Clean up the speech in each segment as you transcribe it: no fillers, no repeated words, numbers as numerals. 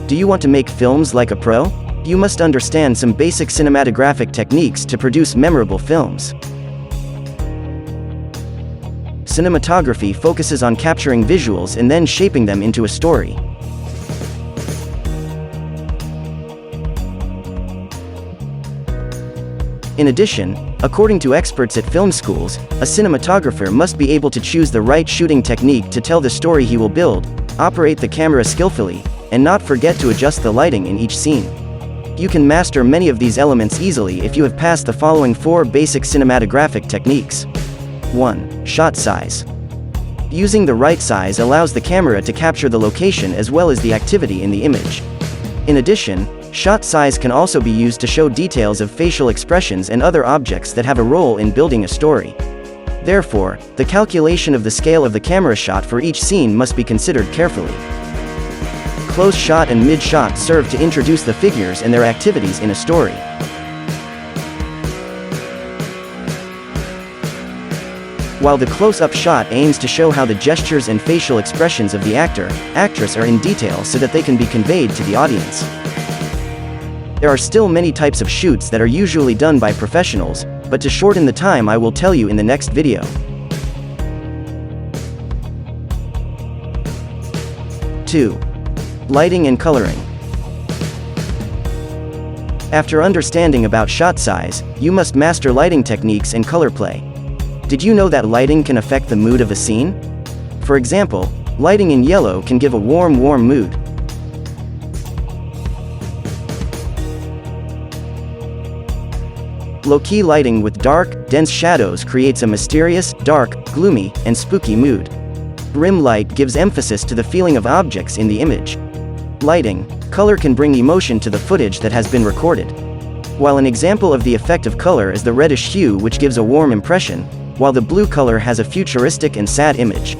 Do you want to make films like a pro? You must understand some basic cinematographic techniques to produce memorable films. Cinematography focuses on capturing visuals and then shaping them into a story. In addition, according to experts at film schools, a cinematographer must be able to choose the right shooting technique to tell the story he will build, operate the camera skillfully, and not forget to adjust the lighting in each scene. You can master many of these elements easily if you have passed the following 4 basic cinematographic techniques. 1. Shot size. Using the right size allows the camera to capture the location as well as the activity in the image. In addition, shot size can also be used to show details of facial expressions and other objects that have a role in building a story. Therefore, the calculation of the scale of the camera shot for each scene must be considered carefully. Close shot and mid shot serve to introduce the figures and their activities in a story. While the close-up shot aims to show how the gestures and facial expressions of the actor, actress are in detail so that they can be conveyed to the audience. There are still many types of shoots that are usually done by professionals, but to shorten the time I will tell you in the next video. 2. Lighting and coloring. After understanding about shot size, you must master lighting techniques and color play. Did you know that lighting can affect the mood of a scene? For example, lighting in yellow can give a warm mood. Low-key lighting with dark, dense shadows creates a mysterious, dark, gloomy, and spooky mood. Rim light gives emphasis to the feeling of objects in the image. Lighting, color can bring emotion to the footage that has been recorded. While an example of the effect of color is the reddish hue which gives a warm impression, while the blue color has a futuristic and sad image.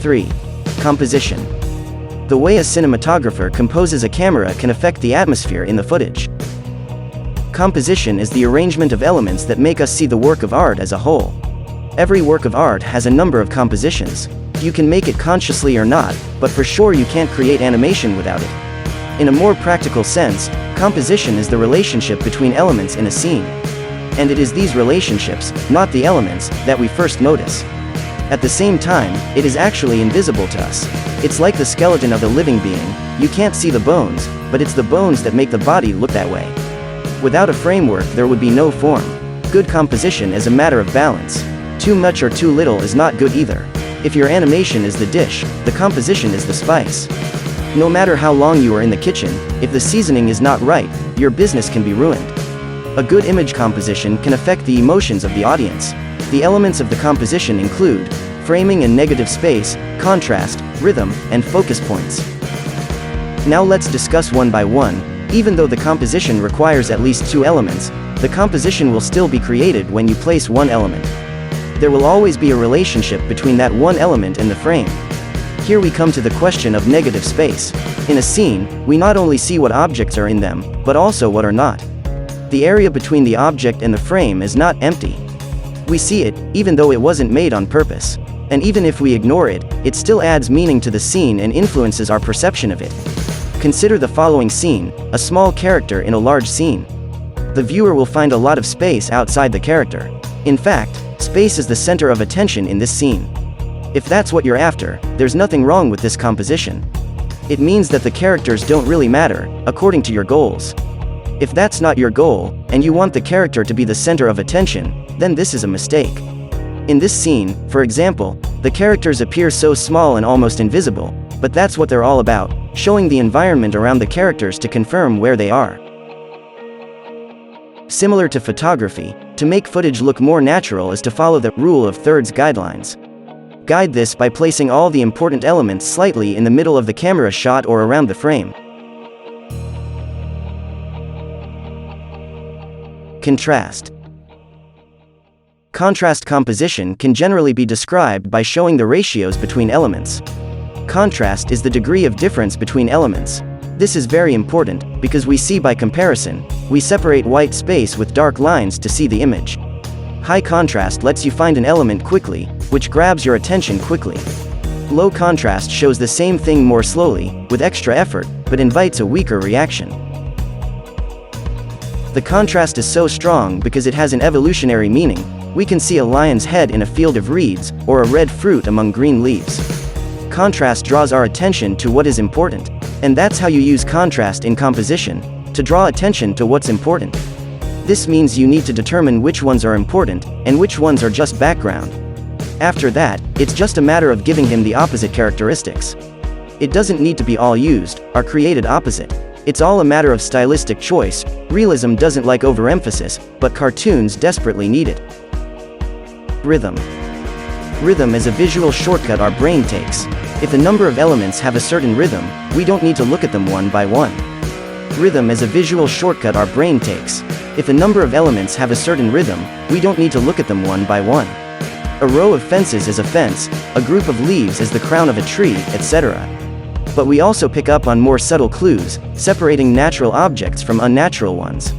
Three. Composition. The way a cinematographer composes a camera can affect the atmosphere in the footage. Composition is the arrangement of elements that make us see the work of art as a whole. Every work of art has a number of compositions. You can make it consciously or not, but for sure you can't create animation without it. In a more practical sense, composition is the relationship between elements in a scene. And it is these relationships, not the elements, that we first notice. At the same time, it is actually invisible to us. It's like the skeleton of a living being. You can't see the bones, but it's the bones that make the body look that way. Without a framework, there would be no form. Good composition is a matter of balance. Too much or too little is not good either. If your animation is the dish, the composition is the spice. No matter how long you are in the kitchen, if the seasoning is not right, your business can be ruined. A good image composition can affect the emotions of the audience. The elements of the composition include framing and negative space, contrast, rhythm, and focus points. Now let's discuss one by one. Even though the composition requires at least 2 elements, the composition will still be created when you place one element. There will always be a relationship between that one element and the frame. Here we come to the question of negative space. In a scene, we not only see what objects are in them, but also what are not. The area between the object and the frame is not empty. We see it, even though it wasn't made on purpose. And even if we ignore it, it still adds meaning to the scene and influences our perception of it. Consider the following scene, a small character in a large scene. The viewer will find a lot of space outside the character. In fact, space is the center of attention in this scene. If that's what you're after, there's nothing wrong with this composition. It means that the characters don't really matter, according to your goals. If that's not your goal, and you want the character to be the center of attention, then this is a mistake. In this scene, for example, the characters appear so small and almost invisible, but that's what they're all about, showing the environment around the characters to confirm where they are. Similar to photography, to make footage look more natural is to follow the rule of thirds guidelines. Guide this by placing all the important elements slightly in the middle of the camera shot or around the frame. Contrast. Contrast composition can generally be described by showing the ratios between elements. Contrast is the degree of difference between elements. This is very important, because we see by comparison, we separate white space with dark lines to see the image. High contrast lets you find an element quickly, which grabs your attention quickly. Low contrast shows the same thing more slowly, with extra effort, but invites a weaker reaction. The contrast is so strong because it has an evolutionary meaning. We can see a lion's head in a field of reeds, or a red fruit among green leaves. Contrast draws our attention to what is important, and that's how you use contrast in composition, to draw attention to what's important. This means you need to determine which ones are important, and which ones are just background. After that, it's just a matter of giving him the opposite characteristics. It doesn't need to be all used, or created opposite. It's all a matter of stylistic choice. Realism doesn't like overemphasis, but cartoons desperately need it. Rhythm. Rhythm is a visual shortcut our brain takes. If a number of elements have a certain rhythm, we don't need to look at them one by one. Rhythm is a visual shortcut our brain takes. If a number of elements have a certain rhythm, we don't need to look at them one by one. A row of fences is a fence, a group of leaves is the crown of a tree, etc. But we also pick up on more subtle clues, separating natural objects from unnatural ones.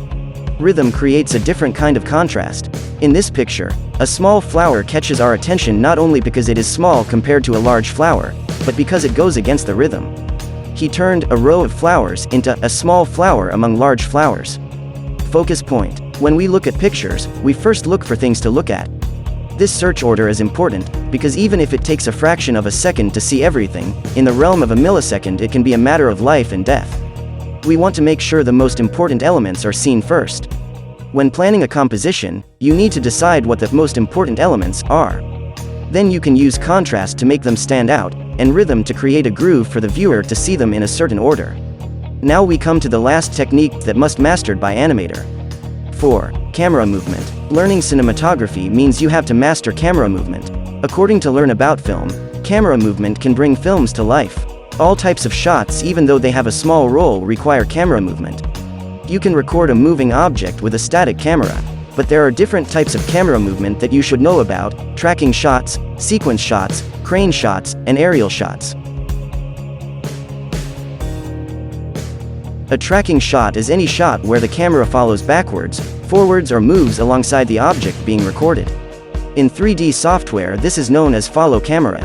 Rhythm creates a different kind of contrast. In this picture, a small flower catches our attention not only because it is small compared to a large flower, but because it goes against the rhythm. He turned a row of flowers into a small flower among large flowers. Focus point. When we look at pictures, we first look for things to look at. This search order is important, because even if it takes a fraction of a second to see everything, in the realm of a millisecond it can be a matter of life and death. We want to make sure the most important elements are seen first. When planning a composition, you need to decide what the most important elements are. Then you can use contrast to make them stand out, and rhythm to create a groove for the viewer to see them in a certain order. Now we come to the last technique that must be mastered by animator. 4. Camera movement. Learning cinematography means you have to master camera movement. According to Learn About Film, camera movement can bring films to life. All types of shots, even though they have a small role, require camera movement. You can record a moving object with a static camera, but there are different types of camera movement that you should know about: tracking shots, sequence shots, crane shots, and aerial shots. A tracking shot is any shot where the camera follows backwards, forwards, or moves alongside the object being recorded. In 3D software, this is known as follow camera.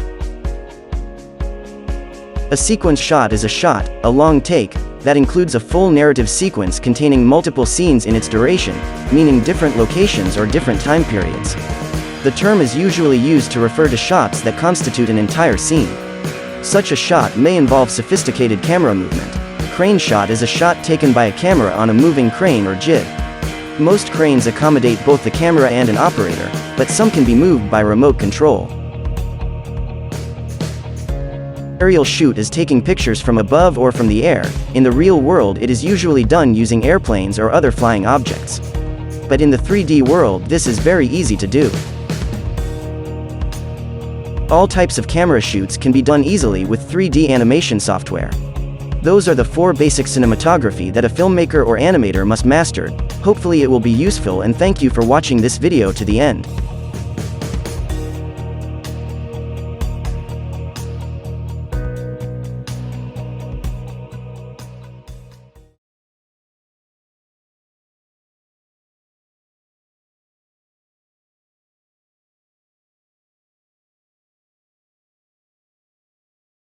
A sequence shot is a shot, a long take, that includes a full narrative sequence containing multiple scenes in its duration, meaning different locations or different time periods. The term is usually used to refer to shots that constitute an entire scene. Such a shot may involve sophisticated camera movement. Crane shot is a shot taken by a camera on a moving crane or jib. Most cranes accommodate both the camera and an operator, but some can be moved by remote control. Aerial shoot is taking pictures from above or from the air. In the real world, it is usually done using airplanes or other flying objects. But in the 3D world, this is very easy to do. All types of camera shoots can be done easily with 3D animation software. Those are the 4 basic cinematography that a filmmaker or animator must master. Hopefully it will be useful, and thank you for watching this video to the end.